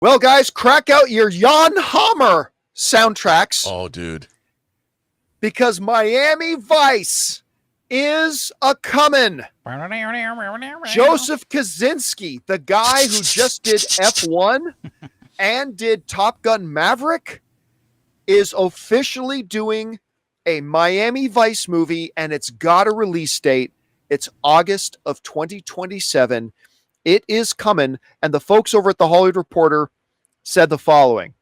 Well, guys, crack out your Jan Hammer soundtracks. Oh, dude. Because Miami Vice is a-comin'. Joseph Kosinski, the guy who just did F1 and did Top Gun Maverick, is officially doing a Miami Vice movie, and it's got a release date. It's August of 2027. It is coming, and the folks over at the Hollywood Reporter said the following.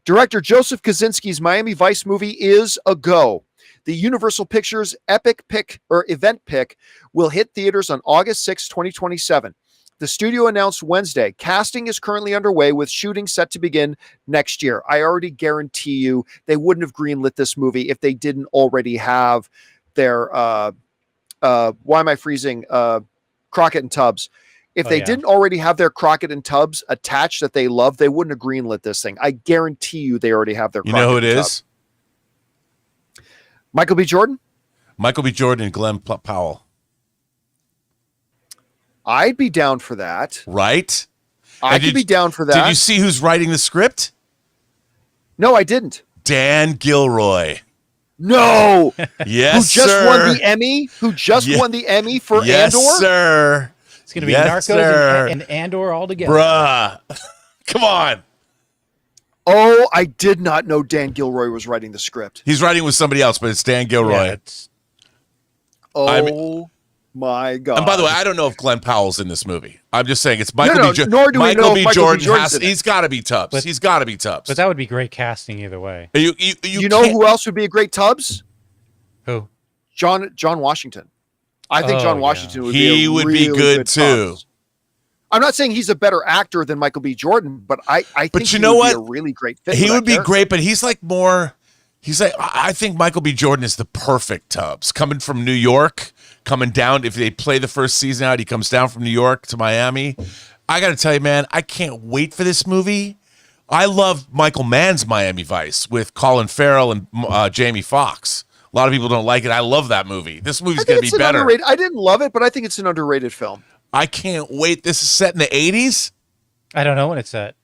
Director Joseph Kosinski's Miami Vice movie is a go. The Universal Pictures event pick will hit theaters on August 6, 2027. The studio announced Wednesday, casting is currently underway with shooting set to begin next year. I already guarantee you they wouldn't have greenlit this movie if they didn't already have their, why am I freezing? Crockett and Tubbs. If they didn't already have their Crockett and Tubbs attached that they love, they wouldn't have greenlit this thing. I guarantee you they already have their Crockett. You know who it is? Michael B. Jordan? Michael B. Jordan and Glenn Powell. I'd be down for that. Right? I could be down for that. Did you see who's writing the script? No, I didn't. Dan Gilroy. No. Yes, Who just sir. won the Emmy? Who just won the Emmy for Andor? Yes, sir. It's going to be Narcos and Andor all together. Bruh. Come on. Oh, I did not know Dan Gilroy was writing the script. He's writing with somebody else, but it's Dan Gilroy. Yeah, my God. And by the way, I don't know if Glenn Powell's in this movie. I'm just saying it's Michael B. Jordan. Nor do we know if Michael B. Jordan's in it. He's got to be Tubbs. He's got to be Tubbs. But that would be great casting either way. You know who else would be a great Tubbs? Who? John Washington. I think John Washington would be a really good too. Tubbs. I'm not saying he's a better actor than Michael B. Jordan, but I think you know he would what? be a really great fit. He would be great, but he's like more. He's like, I think Michael B. Jordan is the perfect Tubbs. Coming from New York, coming down. If they play the first season out, he comes down from New York to Miami. I got to tell you, man, I can't wait for this movie. I love Michael Mann's Miami Vice with Colin Farrell and Jamie Foxx. A lot of people don't like it. I love that movie. This movie's going to be better. I didn't love it, but I think it's an underrated film. I can't wait. This is set in the 80s? I don't know when it's set.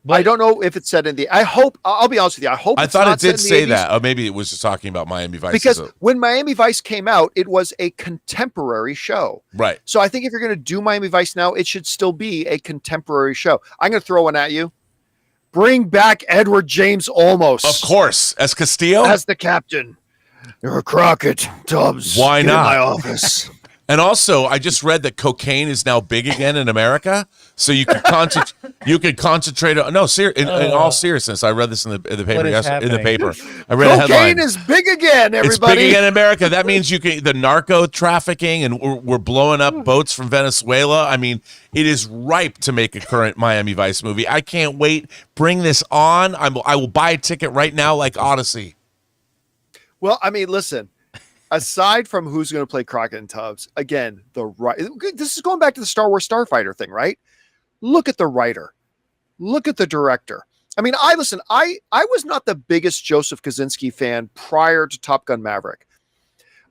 But I don't know if it's set in the. I'll be honest with you. I thought it did say that. Or maybe it was just talking about Miami Vice. Because when Miami Vice came out, it was a contemporary show. Right. So I think if you're going to do Miami Vice now, it should still be a contemporary show. I'm going to throw one at you. Bring back Edward James Olmos. Of course. As Castillo? As the captain. You're a Crockett, Tubbs. Why not? In my office. And also, I just read that cocaine is now big again in America, so you can concentrate on. No, in all seriousness, I read this in the paper yesterday. In the paper, I read a headline. Cocaine is big again, everybody. It's big again in America. That means the narco trafficking, and we're blowing up boats from Venezuela. I mean, it is ripe to make a current Miami Vice movie. I can't wait. Bring this on. I will buy a ticket right now, like Odyssey. Well, I mean, listen. Aside from who's going to play Crockett and Tubbs, again, this is going back to the Star Wars Starfighter thing, right? Look at the writer. Look at the director. I mean, I was not the biggest Joseph Kosinski fan prior to Top Gun Maverick.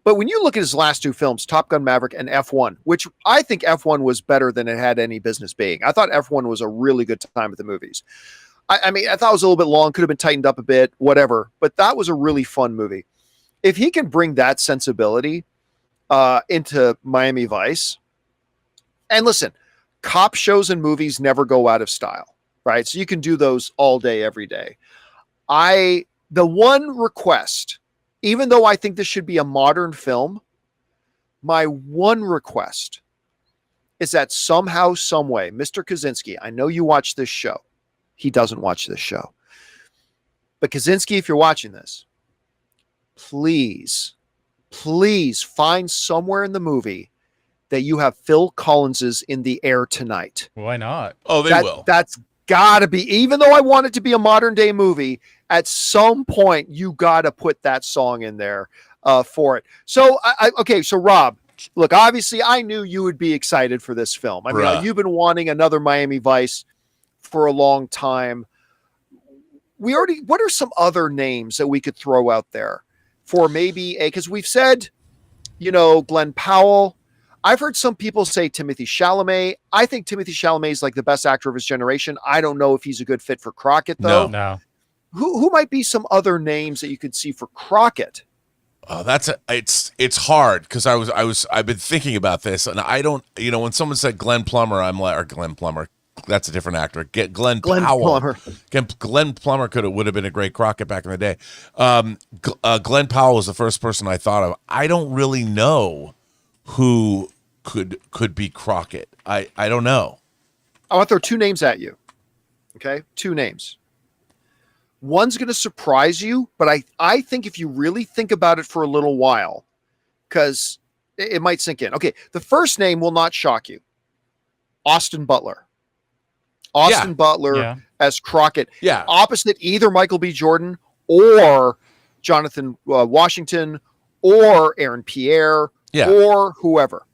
But when you look at his last two films, Top Gun Maverick and F1, which I think F1 was better than it had any business being. I thought F1 was a really good time at the movies. I mean, I thought it was a little bit long, could have been tightened up a bit, whatever. But that was a really fun movie. If he can bring that sensibility into Miami Vice, and listen, cop shows and movies never go out of style, right? So you can do those all day, every day. The one request, even though I think this should be a modern film, my one request is that somehow, some way, Mr. Kosinski, I know you watch this show. He doesn't watch this show. But Kosinski, if you're watching this, please find somewhere in the movie that you have Phil Collins's In the Air Tonight. Why not? Oh, they will. That's got to be, even though I want it to be a modern day movie, at some point you got to put that song in there for it. So, so Rob, look, obviously I knew you would be excited for this film. I mean, you've been wanting another Miami Vice for a long time. What are some other names that we could throw out there? For maybe because we've said, Glenn Powell. I've heard some people say Timothy Chalamet. I think Timothy Chalamet is like the best actor of his generation. I don't know if he's a good fit for Crockett, though. No. Who might be some other names that you could see for Crockett? Oh, it's hard because I've been thinking about this, and I don't, when someone said Glenn Plummer, I'm like, or Glenn Plummer, that's a different actor. Get Glenn Powell. Plummer. Glenn Plummer would have been a great Crockett back in the day. Glenn Powell was the first person I thought of. I don't really know who could be Crockett. I don't know. I want to throw two names at you. Okay, two names. One's going to surprise you, but I think if you really think about it for a little while, because it might sink in. Okay, the first name will not shock you. Austin Butler. Butler as Crockett. Yeah. Opposite either Michael B. Jordan or Jonathan Washington or Aaron Pierre or whoever.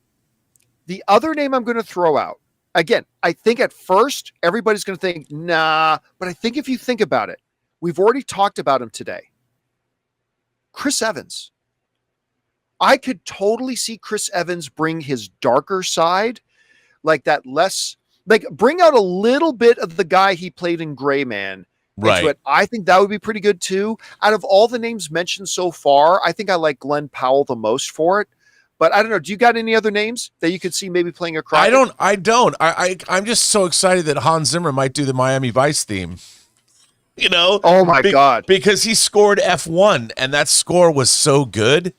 The other name I'm going to throw out, again, I think at first everybody's going to think, nah, but I think if you think about it, we've already talked about him today. Chris Evans. I could totally see Chris Evans bring his darker side, like that less, like bring out a little bit of the guy he played in Gray Man. Right. I think that would be pretty good too. Out of all the names mentioned so far, I think I like Glenn Powell the most for it. But I don't know. Do you got any other names that you could see maybe playing a Crockett? I don't. I'm just so excited that Hans Zimmer might do the Miami Vice theme. Oh my God. Because he scored F1 and that score was so good.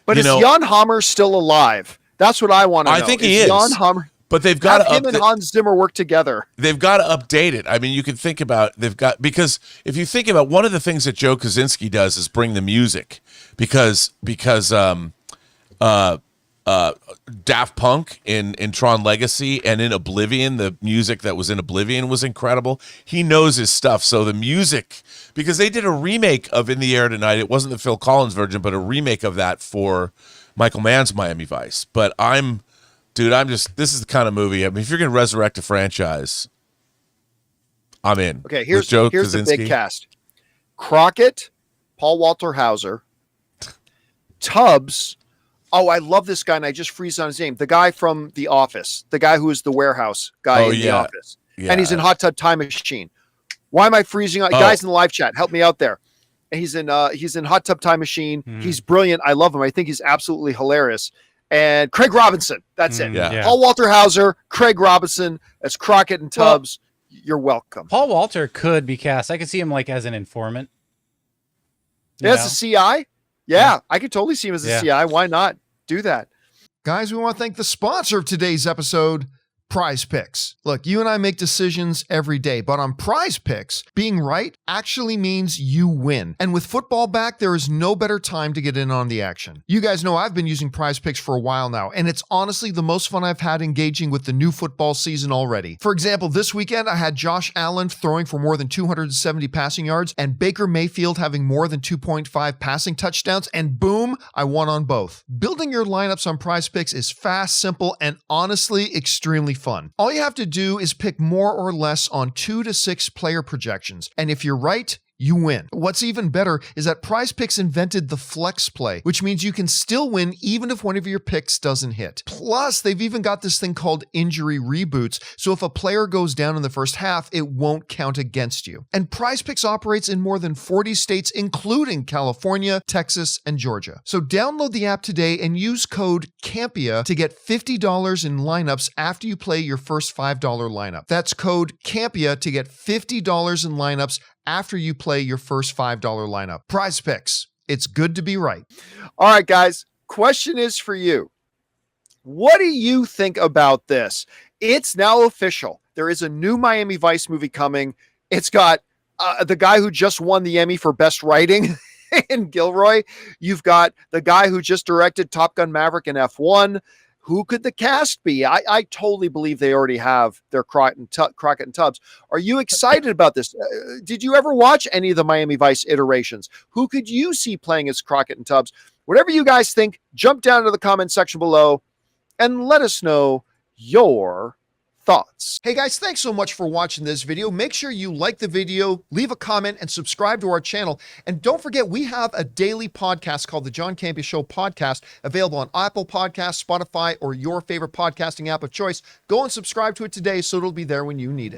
But is Jan Hammer still alive? That's what I want to know. I think he is. Jan Hammer. But they've got him and Hans Zimmer work together. They've got to update it. I mean, you can think about because if you think about one of the things that Joe Kosinski does is bring the music because Daft Punk in Tron Legacy and in Oblivion, the music that was in Oblivion was incredible. He knows his stuff. So the music, because they did a remake of In the Air Tonight. It wasn't the Phil Collins version, but a remake of that for Michael Mann's Miami Vice. But this is the kind of movie. I mean, if you're going to resurrect a franchise, I'm in. Okay, here's the big cast. Crockett, Paul Walter Hauser, Tubbs. Oh, I love this guy, and I just freeze on his name. The guy from The Office, the guy who is the warehouse guy in The Office. Yeah. And he's in Hot Tub Time Machine. Why am I freezing on? Guys in the live chat, help me out there. And he's in Hot Tub Time Machine. He's brilliant. I love him. I think he's absolutely hilarious. And Craig Robinson. That's it. Yeah. Paul Walter Hauser, Craig Robinson as Crockett and Tubbs. Well, you're welcome. Paul Walter could be cast. I could see him like as an informant. As a CI? Yeah, I could totally see him as a CI. Why not do that? Guys, we want to thank the sponsor of today's episode, PrizePicks. Look, you and I make decisions every day, but on PrizePicks, being right actually means you win. And with football back, there is no better time to get in on the action. You guys know I've been using PrizePicks for a while now, and it's honestly the most fun I've had engaging with the new football season already. For example, this weekend, I had Josh Allen throwing for more than 270 passing yards, and Baker Mayfield having more than 2.5 passing touchdowns, and boom, I won on both. Building your lineups on PrizePicks is fast, simple, and honestly extremely fun. All you have to do is pick more or less on 2 to 6 player projections, and if you're right, you win. What's even better is that PrizePicks invented the flex play, which means you can still win even if one of your picks doesn't hit. Plus, they've even got this thing called injury reboots, so if a player goes down in the first half, it won't count against you. And PrizePicks operates in more than 40 states, including California, Texas, and Georgia. So download the app today and use code CAMPEA to get $50 in lineups after you play your first $5 lineup. That's code CAMPEA to get $50 in lineups after you play your first $5 lineup. PrizePicks. It's good to be right. All right, guys. Question is for you. What do you think about this? It's now official. There is a new Miami Vice movie coming. It's got the guy who just won the Emmy for Best Writing in Gilroy. You've got the guy who just directed Top Gun Maverick in F1. Who could the cast be? I totally believe they already have their Crockett and Tubbs. Are you excited about this? Did you ever watch any of the Miami Vice iterations? Who could you see playing as Crockett and Tubbs? Whatever you guys think, jump down to the comment section below and let us know your thoughts. Hey guys, thanks so much for watching this video. Make sure you like the video, leave a comment, and subscribe to our channel. And don't forget, we have a daily podcast called the John Campea Show podcast, available on Apple Podcasts, Spotify, or your favorite podcasting app of choice. Go and subscribe to it today so it'll be there when you need it.